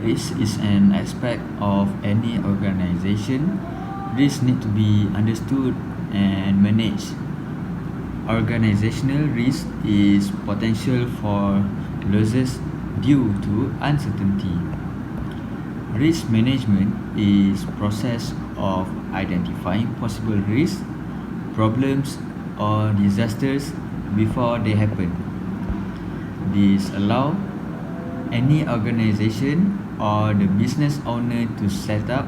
Risk is an aspect of any organization. Risk need to be understood and managed. Organizational risk is potential for losses due to uncertainty. Risk management is process of identifying possible risks, problems, or disasters before they happen. This allows any organization or the business owner to set up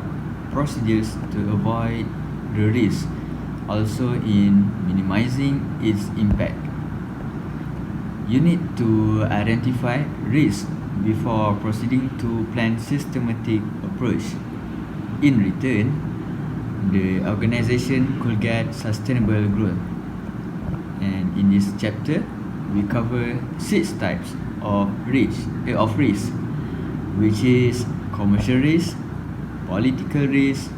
procedures to avoid the risk, also in minimizing its impact. You need to identify risk before proceeding to plan systematic approach. In return, the organization could get sustainable growth. And in this chapter, we cover 6 types of risk, which is commercial risk, political risk,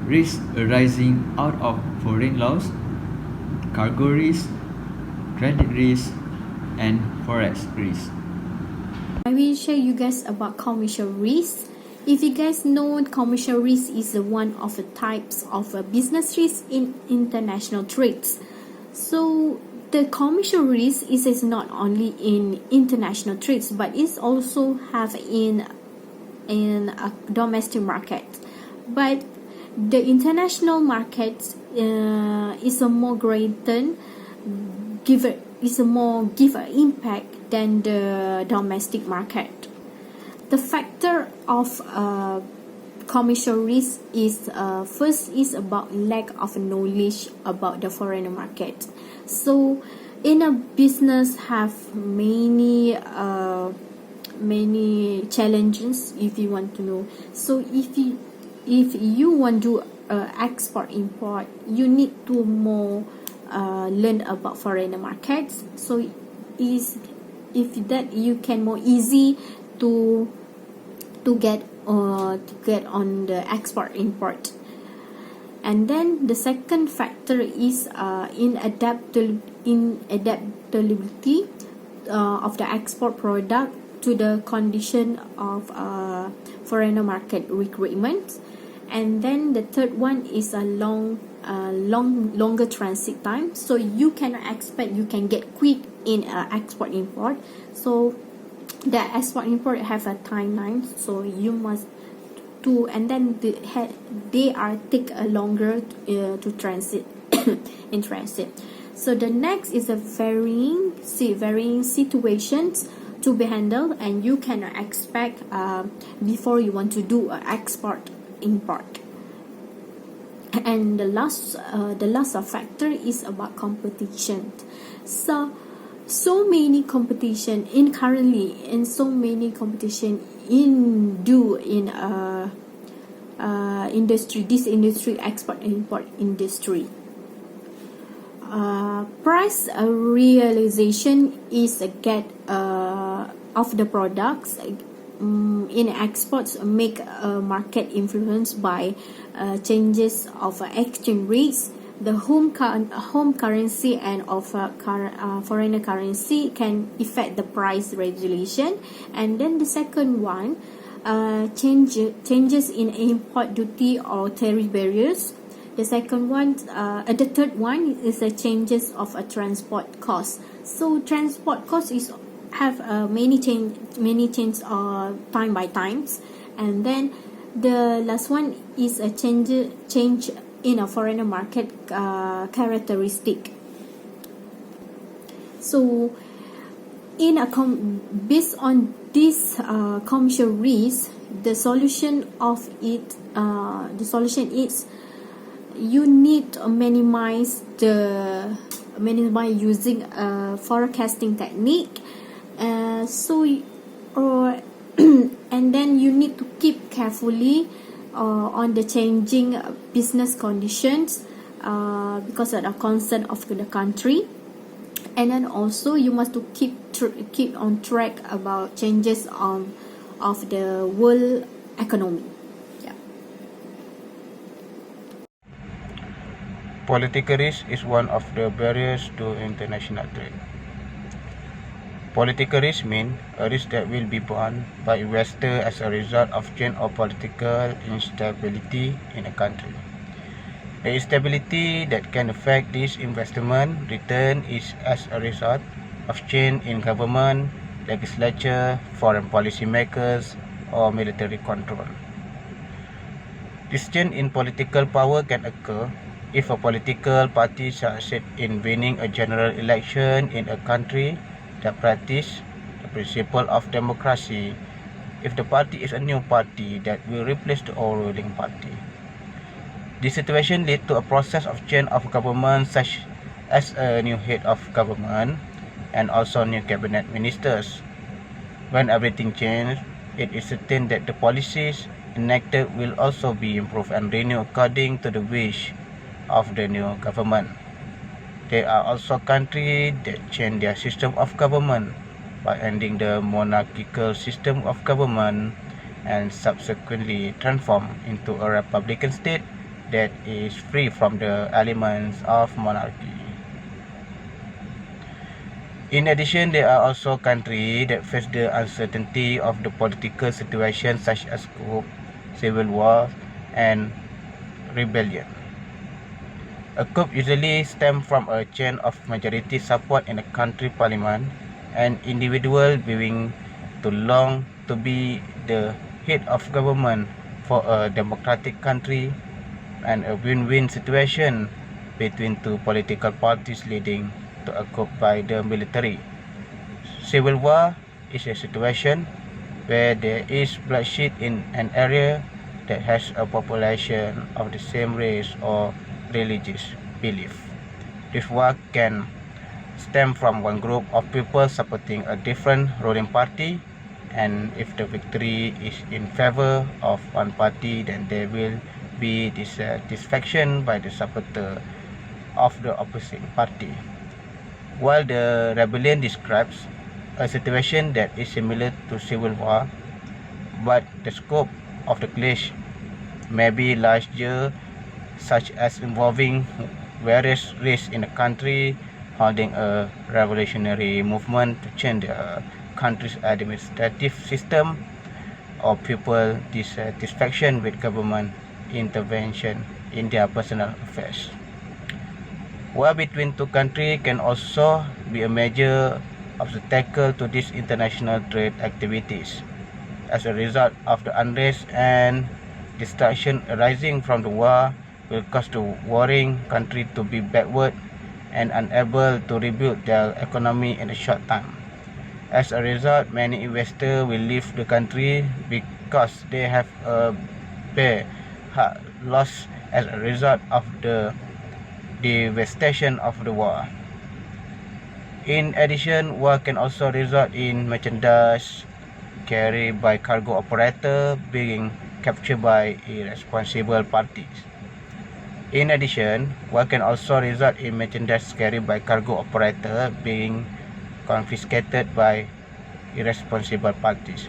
risk arising out of foreign laws, cargo risk, credit risk, and forex risk. I will share you guys about commercial risk. If you guys know, commercial risk is one of the types of business risk in international trades. So the commercial risk is not only in international trades, but it's also have in a domestic market. But the international market is a more greater give impact than the domestic market. The factor of commercial risk is first is about lack of knowledge about the foreign market. So in a business have many challenges if you want to know. So if you want to export import, you need to more learn about foreign markets. So if that you can more easy to get on the export import. And then the second factor is adaptability of the export product to the condition of foreign market requirements. And then the third one is a longer transit time. So you cannot expect you can get quick in export import. So the export import have a timeline, so you must do, and then they are take a longer to transit in transit. So the next is a varying situations to be handled, and you cannot expect before you want to do export import. And the last factor is about competition. So many competition in currently, and so many competition in industry, this industry, export import industry. Price realization is a get of the products in exports make market influenced by changes of exchange rates. The home currency and of foreign currency can affect the price regulation. And then the second one, changes in import duty or tariff barriers. The second one, the third one is the changes of a transport cost. So transport cost is have many change time by times. And then the last one is a change in a foreign market characteristic. So based on this commercial risk, the solution is you need to minimize using a forecasting technique. And then you need to keep carefully on the changing business conditions because of the concern of the country. And then also you must to keep on track about changes of the world economy. Yeah. Political risk is one of the barriers to international trade. Political risk means a risk that will be borne by investors as a result of change or political instability in a country. The instability that can affect this investment return is as a result of change in government, legislature, foreign policy makers, or military control. This change in political power can occur if a political party succeeds in winning a general election in a country that practices the principle of democracy, if the party is a new party that will replace the old ruling party. This situation leads to a process of change of government, such as a new head of government and also new cabinet ministers. When everything changes, it is certain that the policies enacted will also be improved and renewed according to the wish of the new government. There are also countries that change their system of government by ending the monarchical system of government and subsequently transform into a republican state that is free from the elements of monarchy. In addition, there are also countries that face the uncertainty of the political situation, such as coup, civil war, and rebellion. A coup usually stems from a chain of majority support in a country parliament, an individual being too long to be the head of government for a democratic country, and a win-win situation between two political parties leading to a coup by the military. Civil war is a situation where there is bloodshed in an area that has a population of the same race or religious belief. This war can stem from one group of people supporting a different ruling party, and if the victory is in favor of one party, then there will be dissatisfaction by the supporter of the opposing party. While the rebellion describes a situation that is similar to civil war, but the scope of the clash may be larger, such as involving various races in a country holding a revolutionary movement to change the country's administrative system, or people dissatisfaction with government intervention in their personal affairs. War between two countries can also be a major obstacle to these international trade activities. As a result of the unrest and destruction arising from the war will cause the warring country to be backward and unable to rebuild their economy in a short time. As a result, many investors will leave the country because they have a bad loss as a result of the devastation of the war. In addition, war can also result in merchandise carried by cargo operator being captured by irresponsible parties. In addition, war can also result in merchandise carried by cargo operator being confiscated by irresponsible parties.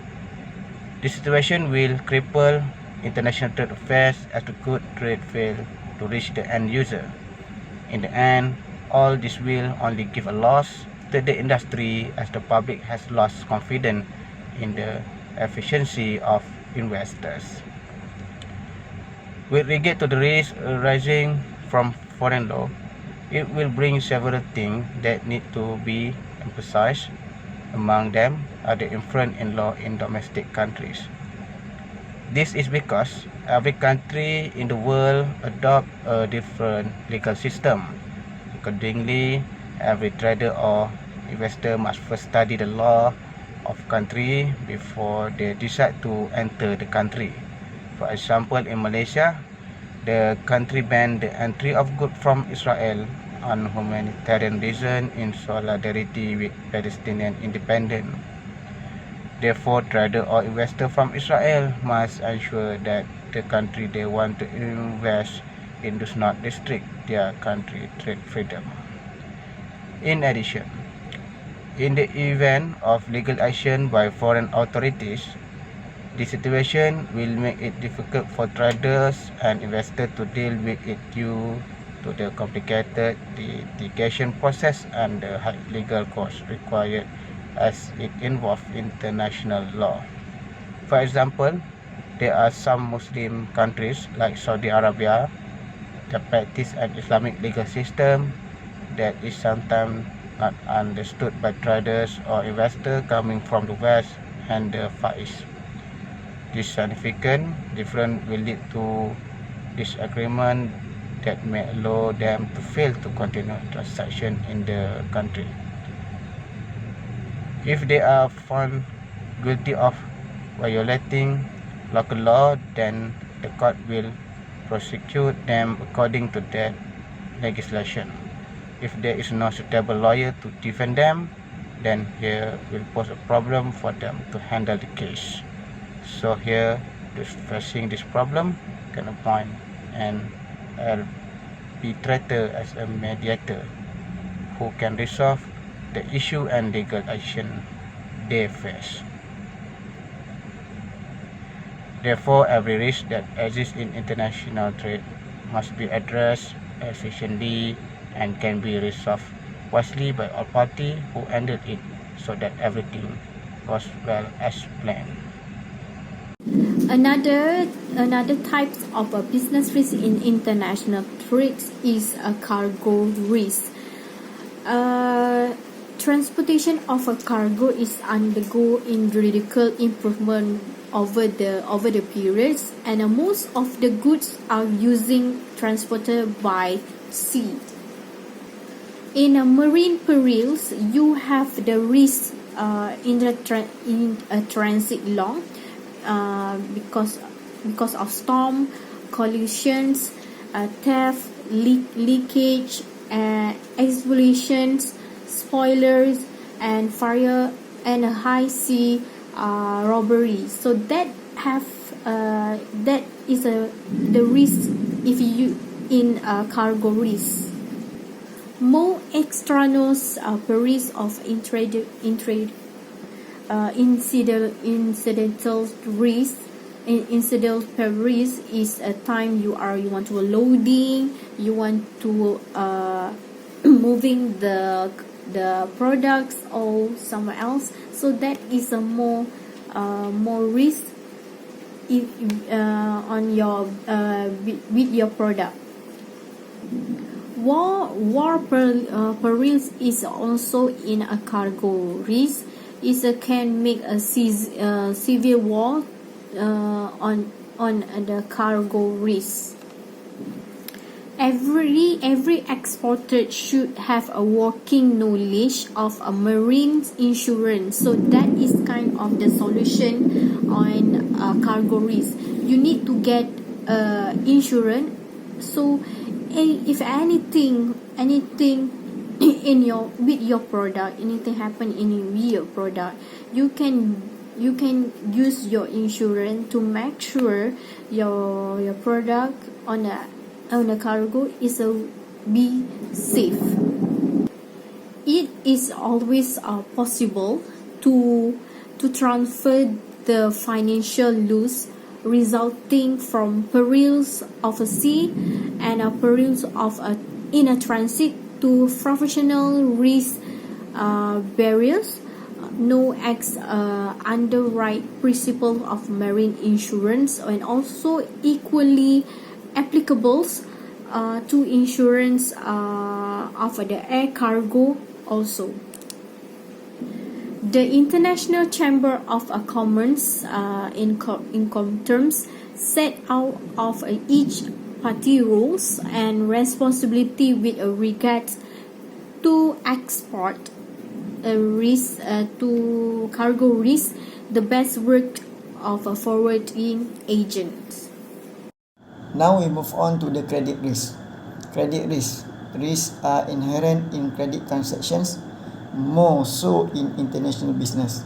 This situation will cripple international trade affairs as the good trade fail to reach the end user. In the end, all this will only give a loss to the industry as the public has lost confidence in the efficiency of investors. With regard to the risk arising from foreign law, it will bring several things that need to be emphasized. Among them are the influence in law in domestic countries. This is because every country in the world adopts a different legal system. Accordingly, every trader or investor must first study the law of country before they decide to enter the country. For example, in Malaysia, the country banned the entry of goods from Israel on humanitarian reasons in solidarity with Palestinian independence. Therefore, trader or investor from Israel must ensure that the country they want to invest in does not restrict their country trade freedom. In addition, in the event of legal action by foreign authorities, the situation will make it difficult for traders and investors to deal with it due to the complicated litigation process and the high legal costs required as it involves international law. For example, there are some Muslim countries like Saudi Arabia that practice an Islamic legal system that is sometimes not understood by traders or investors coming from the West and the Far East. This significant difference will lead to disagreement that may allow them to fail to continue transaction in the country. If they are found guilty of violating local law, then the court will prosecute them according to that legislation. If there is no suitable lawyer to defend them, then here will pose a problem for them to handle the case. So here, to facing this problem, can appoint an arbitrator as a mediator who can resolve the issue and legal action they face. Therefore, every risk that exists in international trade must be addressed efficiently and can be resolved wisely by all parties who handle it so that everything goes well as planned. Another type of a business risk in international trade is a cargo risk. Transportation of a cargo is undergoing radical improvement over the periods, and most of the goods are using transported by sea. In a marine perils, you have the risk in a transit long because of storm, collisions, theft, leakage, explosions, spoilers, and fire, and a high sea robbery. So that is the risk if you in cargo risk. More extraneous perils of incidental risk. Incidental perils is a time you want to loading, you want to moving the products or somewhere else. So that is a more risk if on your with your product. War perils is also in a cargo risk. It can make a severe war on the cargo risk. Every exporter should have a working knowledge of a marine insurance. So that is kind of the solution on cargo risk. You need to get insurance. So if anything in with your product, anything happen in your product, you can use your insurance to make sure your product on a cargo is be safe. It is always possible to transfer the financial loss resulting from perils of a sea and perils of in a transit to professional risk barriers known as underwrite principle of marine insurance, and also equally applicable to insurance of the air cargo also. The International Chamber of Commerce in terms set out of each party rules and responsibility with regard to export risk to cargo risk, the best work of a forwarding agent. Now we move on to the credit risk. Credit risk. Risks are inherent in credit transactions, more so in international business.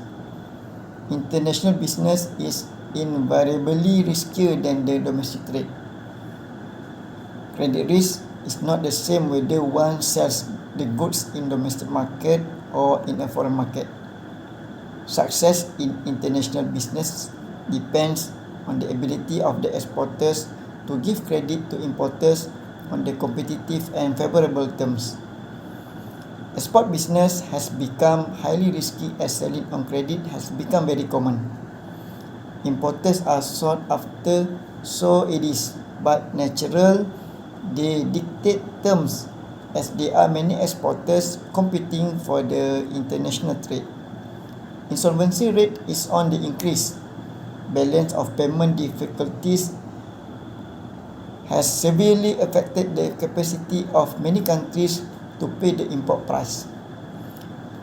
International business is invariably riskier than the domestic trade. Credit risk is not the same whether one sells the goods in domestic market or in a foreign market. Success in international business depends on the ability of the exporters to give credit to importers on the competitive and favorable terms. Export business has become highly risky as selling on credit has become very common. Importers are sought after, so it is but natural they dictate terms as there are many exporters competing for the international trade. Insolvency rate is on the increase. Balance of payment difficulties has severely affected the capacity of many countries to pay the import price.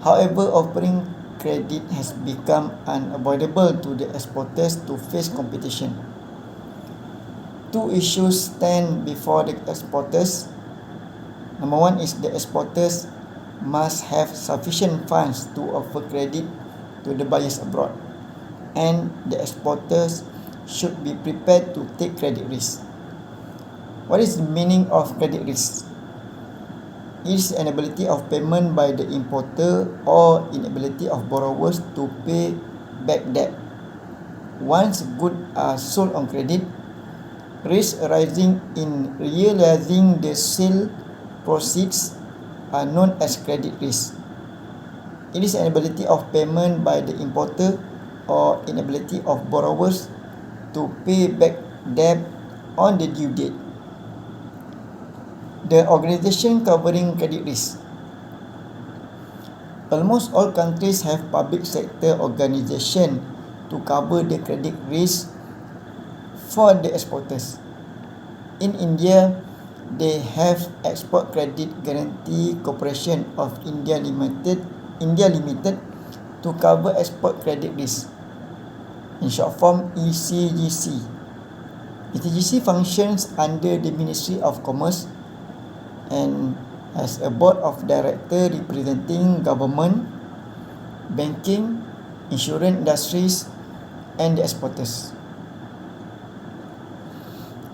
However, offering credit has become unavoidable to the exporters to face competition. Two issues stand before the exporters. Number one is the exporters must have sufficient funds to offer credit to the buyers abroad, and the exporters should be prepared to take credit risk. What is the meaning of credit risk? It is inability of payment by the importer or inability of borrowers to pay back debt. Once goods are sold on credit, risks arising in realizing the sale proceeds are known as credit risk. It is inability of payment by the importer or inability of borrowers to pay back debt on the due date. The organization covering credit risk. Almost all countries have public sector organization to cover the credit risk for the exporters. In India, they have Export Credit Guarantee Corporation of India Limited to cover export credit risk. In short form, ECGC. ECGC functions under the Ministry of Commerce and has a board of directors representing government, banking, insurance industries, and the exporters.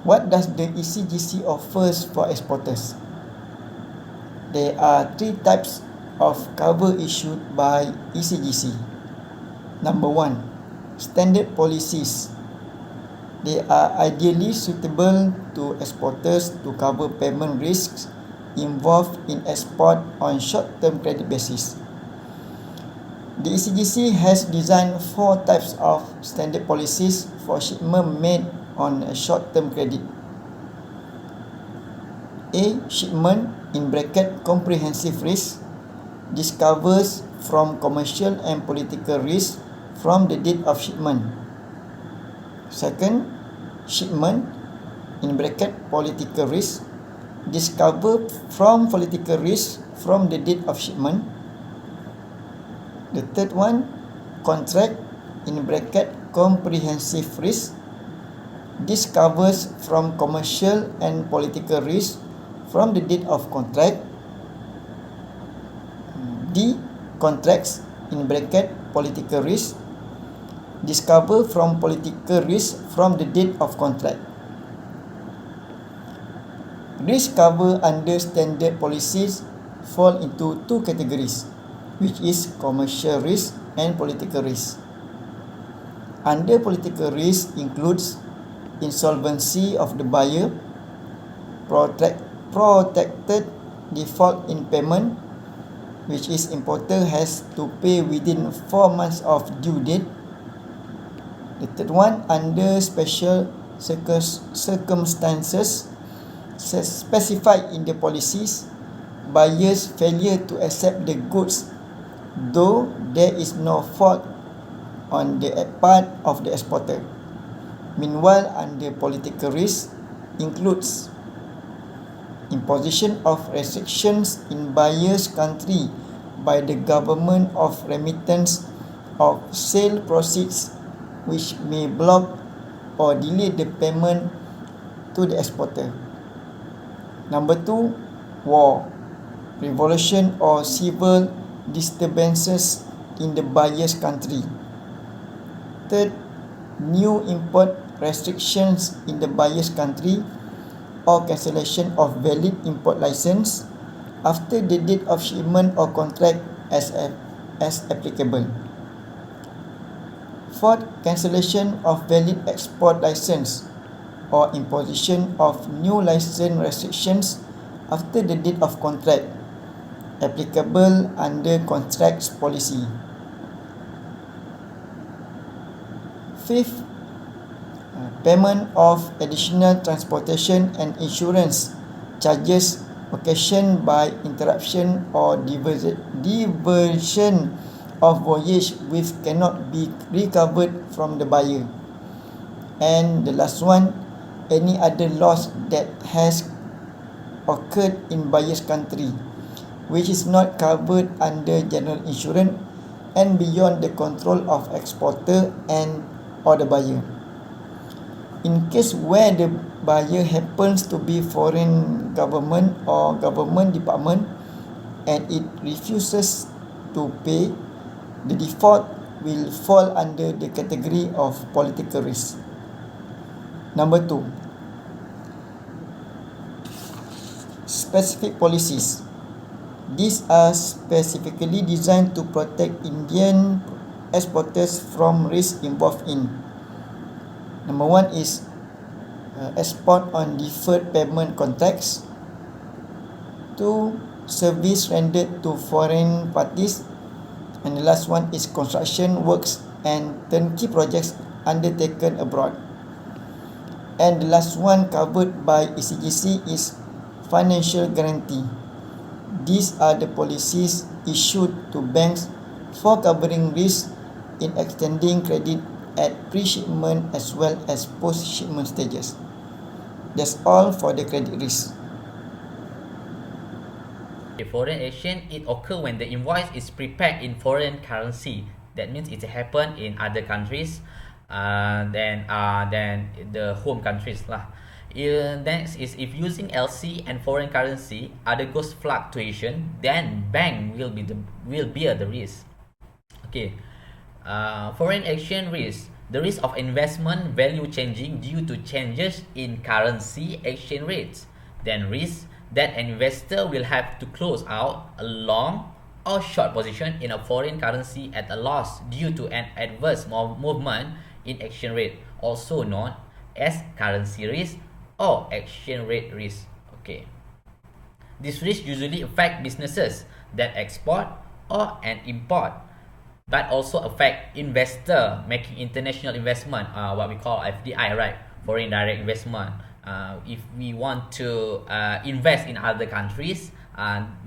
What does the ECGC offers for exporters? There are three types of cover issued by ECGC. Number one, standard policies. They are ideally suitable to exporters to cover payment risks involved in export on short-term credit basis. The ECGC has designed 4 types of standard policies for shipment made on a short-term credit. A. Shipment (comprehensive risk). This covers from commercial and political risk from the date of shipment. Second, shipment (political risk). This covers from political risk from the date of shipment. The third one, contract (comprehensive risk). This covers from commercial and political risk from the date of contract. D. Contracts (political risk). This covers from political risk from the date of contract. Risk cover under standard policies fall into 2 categories, which is commercial risk and political risk. Under political risk includes insolvency of the buyer, protected default in payment, which is importer has to pay within 4 months of due date. The third one, under special circumstances specified in the policies, buyer's failure to accept the goods though there is no fault on the part of the exporter. Meanwhile, under political risk includes imposition of restrictions in buyer's country by the government of remittance of sale proceeds, which may block or delay the payment to the exporter. Number 2, war, revolution or civil disturbances in the buyer's country. Third, new import restrictions in the buyer's country or cancellation of valid import license after the date of shipment or contract as applicable. Fourth, cancellation of valid export license or imposition of new license restrictions after the date of contract. applicable under contracts policy. Fifth, payment of additional transportation and insurance charges occasioned by interruption or diversion of voyage which cannot be recovered from the buyer. And the last one, any other loss that has occurred in buyer's country which is not covered under general insurance and beyond the control of exporter and or the buyer. In case where the buyer happens to be foreign government or government department and it refuses to pay, the default will fall under the category of political risk. Number 2, specific policies. These are specifically designed to protect Indian exporters from risk involved in. Number 1 is export on deferred payment contracts. 2, service rendered to foreign parties. And the last one is construction works and turnkey projects undertaken abroad. And the last one covered by ECGC is financial guarantee. These are the policies issued to banks for covering risk in extending credit at pre-shipment as well as post-shipment stages. That's all for the credit risk. Foreign exchange, it occurs when the invoice is prepared in foreign currency. That means it happen in other countries than the home countries lah. Next is if using LC and foreign currency undergoes fluctuation, then bank will bear the risk. Okay, foreign exchange risk. The risk of investment value changing due to changes in currency exchange rates. Then risk that an investor will have to close out a long or short position in a foreign currency at a loss due to an adverse movement in exchange rate, also known as currency risk or exchange rate risk. Okay, this risk usually affect businesses that export or and import, but also affect investor making international investment, what we call FDI, right? Foreign direct investment. If we want to invest in other countries,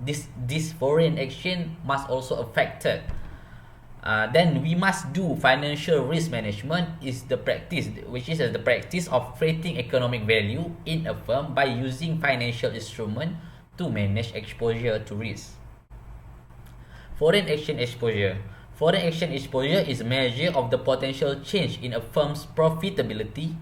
this foreign exchange must also affected. Then we must do financial risk management, is the practice, which is the practice of creating economic value in a firm by using financial instrument to manage exposure to risk. Foreign exchange exposure. Foreign exchange exposure is a measure of the potential change in a firm's profitability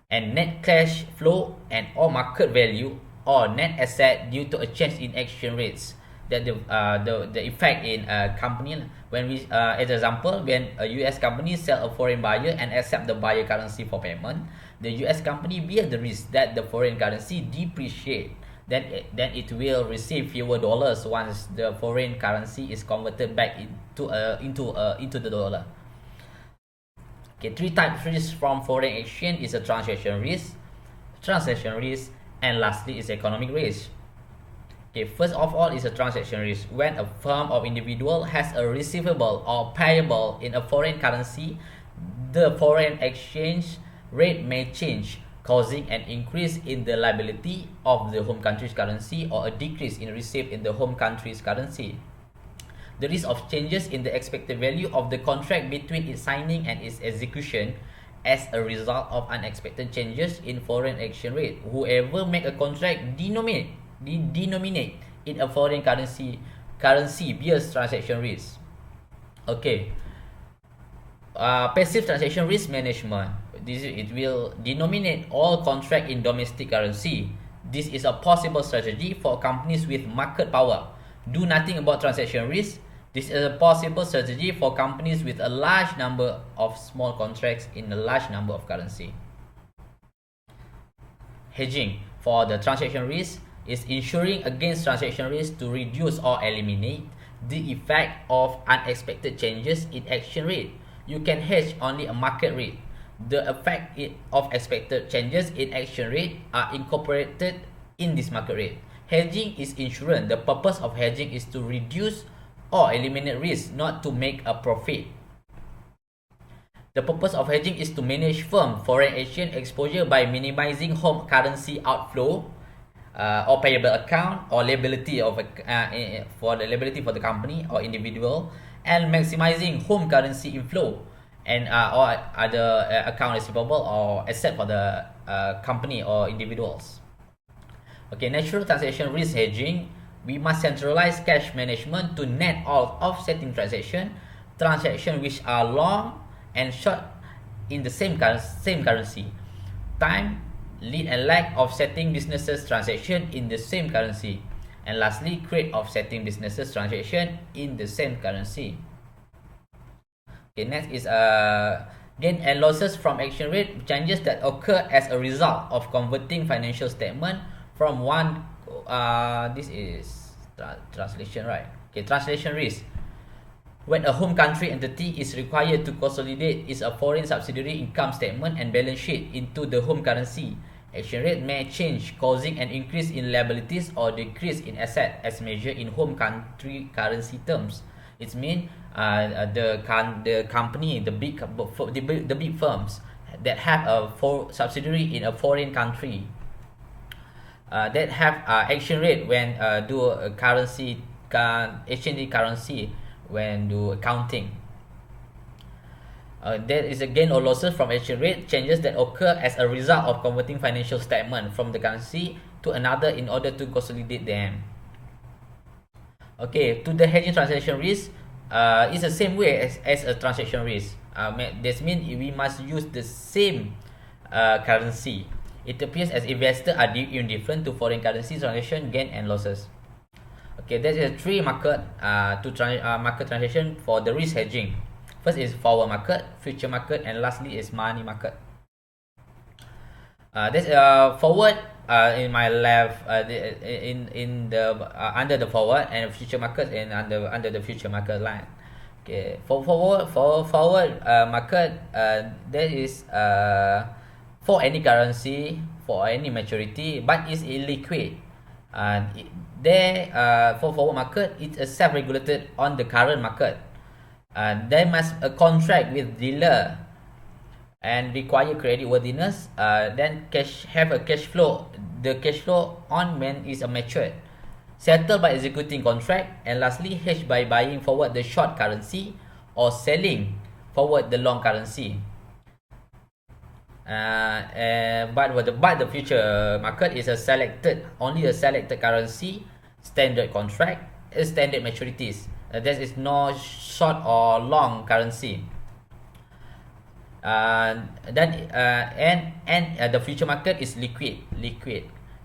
and net cash flow and or market value or net asset due to a change in exchange rates. That the effect in a company, when we as example, when a US company sell a foreign buyer and accept the buyer currency for payment, the US company bear the risk that the foreign currency depreciate. Then it will receive fewer dollars once the foreign currency is converted back into the dollar. Okay, 3 types risk from foreign exchange is a transaction risk, and lastly is economic risk. Okay, first of all is a transaction risk. When a firm or individual has a receivable or payable in a foreign currency, the foreign exchange rate may change, causing an increase in the liability of the home country's currency or a decrease in receipt in the home country's currency. The risk of changes in the expected value of the contract between its signing and its execution as a result of unexpected changes in foreign exchange rate. Whoever make a contract denominate in a foreign currency bears transaction risk. Okay. Passive transaction risk management. It will denominate all contract in domestic currency. This is a possible strategy for companies with market power. Do nothing about transaction risk. This is a possible strategy for companies with a large number of small contracts in a large number of currency. Hedging for the transaction risk is insuring against transaction risk to reduce or eliminate the effect of unexpected changes in exchange rate. You can hedge only a market rate. The effect of expected changes in exchange rate are incorporated in this market rate. Hedging is insurance. The purpose of hedging is to reduce or eliminate risk, not to make a profit. The purpose of hedging is to manage firm foreign exchange exposure by minimizing home currency outflow or payable account or liability of for the liability for the company or individual, and maximizing home currency inflow and or other account receivable or asset for the company or individuals. Okay, natural transaction risk hedging. We must centralize cash management to net all offsetting transactions which are long and short in the same currency. Time, lead and lag offsetting businesses transaction in the same currency. And lastly, create offsetting businesses transaction in the same currency. Okay, next is gain and losses from exchange rate changes that occur as a result of converting financial statement from one. This is translation, right? Okay, translation risk. When a home country entity is required to consolidate its foreign subsidiary income statement and balance sheet into the home currency, exchange rate may change, causing an increase in liabilities or decrease in asset as measured in home country currency terms. It means the company, the big firms that have a subsidiary in a foreign country that have exchange rate when do a currency exchange currency when do accounting. There is a gain or losses from exchange rate changes that occur as a result of converting financial statement from the currency to another in order to consolidate them. Okay, to the hedging transaction risk, it's the same way as a transaction risk. This means we must use the same currency. It appears as investors are indifferent to foreign currency transaction gain and losses. Okay, there is three market market transaction for the risk hedging. First is forward market, future market, and lastly is money market. There's forward in my left in the under the forward, and future market and under the future market line. Okay, for forward market, there is for any currency for any maturity, but is illiquid. For forward market, it's a self-regulated on the current market. They must contract with dealer and require creditworthiness. Then have a cash flow. The cash flow on when is matured. Settled by executing contract, and lastly hedged by buying forward the short currency or selling forward the long currency. But the future market is only a selected currency, standard contract, standard maturities. There is no short or long currency. The future market is liquid,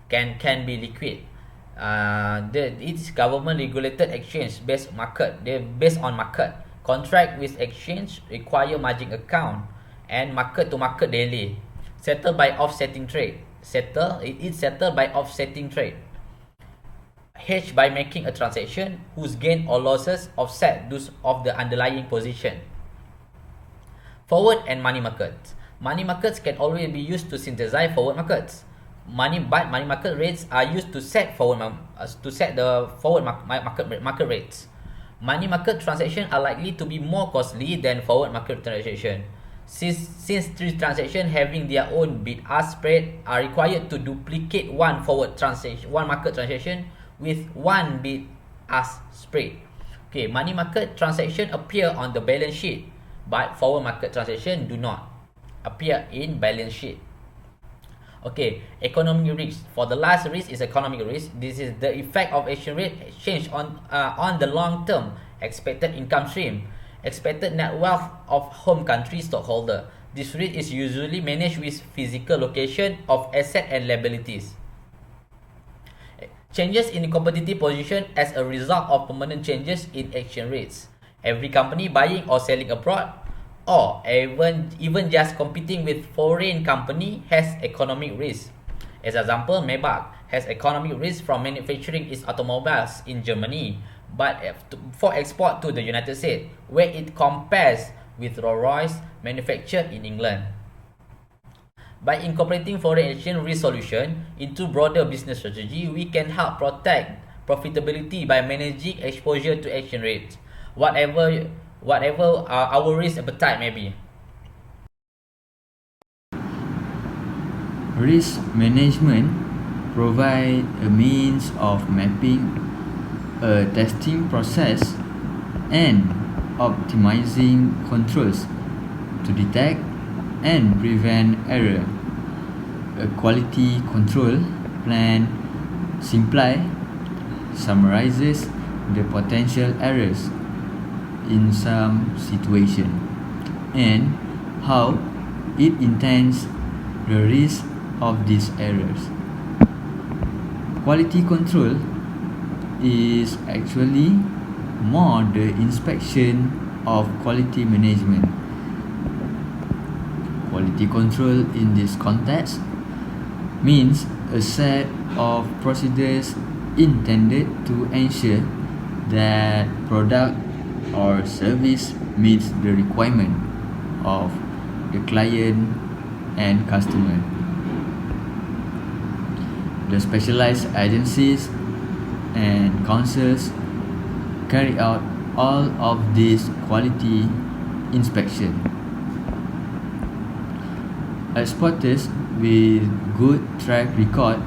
can be liquid. It's government regulated exchange based market. They're based on market. Contract with exchange require margin account and market to market daily. Settled by offsetting trade. It is settled by offsetting trade. Hedged by making a transaction whose gain or losses offset those of the underlying position. Forward and money markets. Money markets can always be used to synthesize forward markets. Money market rates are used to set the forward market rates. Money market transactions are likely to be more costly than forward market transactions. Since three transactions having their own bid-ask spread are required to duplicate one market transaction with one bid-ask spread. Okay, money market transaction appear on the balance sheet, but forward market transaction do not appear in balance sheet. Okay, economic risk. For the last risk is economic risk. This is the effect of exchange rate change on the long term expected income stream, expected net wealth of home country stockholder. This risk is usually managed with physical location of asset and liabilities. Changes in competitive position as a result of permanent changes in exchange rates. Every company buying or selling abroad, or even just competing with foreign company has economic risk. As example, Maybach has economic risk from manufacturing its automobiles in Germany, but for export to the United States, where it compares with Rolls-Royce manufactured in England. By incorporating foreign exchange risk solution into broader business strategy, we can help protect profitability by managing exposure to exchange rates, whatever our risk appetite may be. Risk management provide a means of mapping a testing process and optimizing controls to detect and prevent error. A quality control plan summarizes the potential errors in some situation and how it intends the risk of these errors. Quality control is actually more the inspection of quality management. Quality control in this context means a set of procedures intended to ensure that product or service meets the requirement of the client and customer. The specialized agencies and councils carry out all of these quality inspection. Exporters with good track record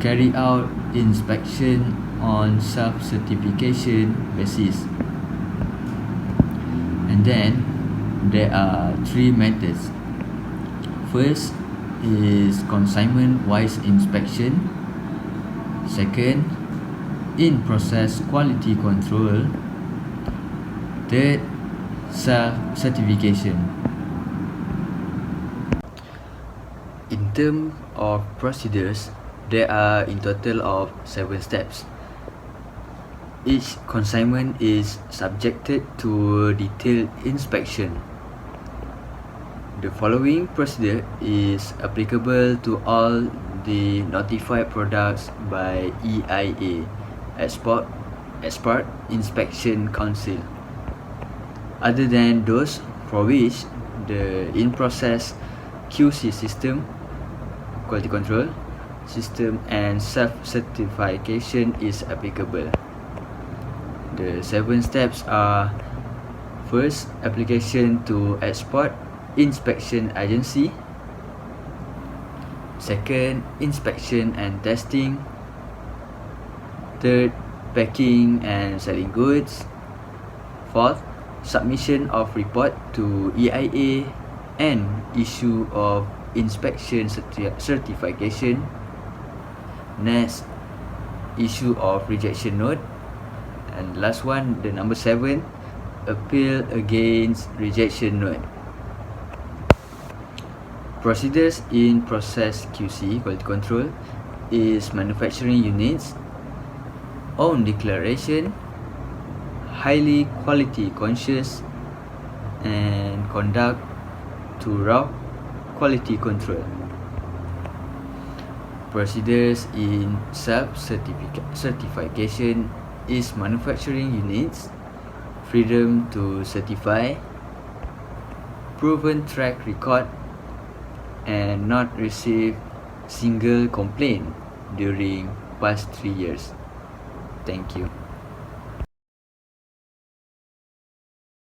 carry out inspection on self-certification basis. And then there are three methods. First is consignment-wise inspection. Second, in-process quality control. Third, self-certification. In terms of procedures, there are in total of 7 steps. Each consignment is subjected to detailed inspection. The following procedure is applicable to all the notified products by EIA, Export Inspection Council, other than those for which the in-process QC system, quality control system, and self-certification is applicable. The 7 steps are: first, application to Export Inspection Agency. Second, inspection and testing. Third, packing and selling goods. Fourth, submission of report to EIA and issue of inspection certification. Next, issue of rejection note. And last one, the number 7, appeal against rejection note. Procedures in process QC, quality control, is manufacturing units, own declaration, highly quality conscious, and conduct to route quality control. Procedures in self-certification is manufacturing units, freedom to certify, proven track record, and not receive single complaint during past 3 years. Thank you.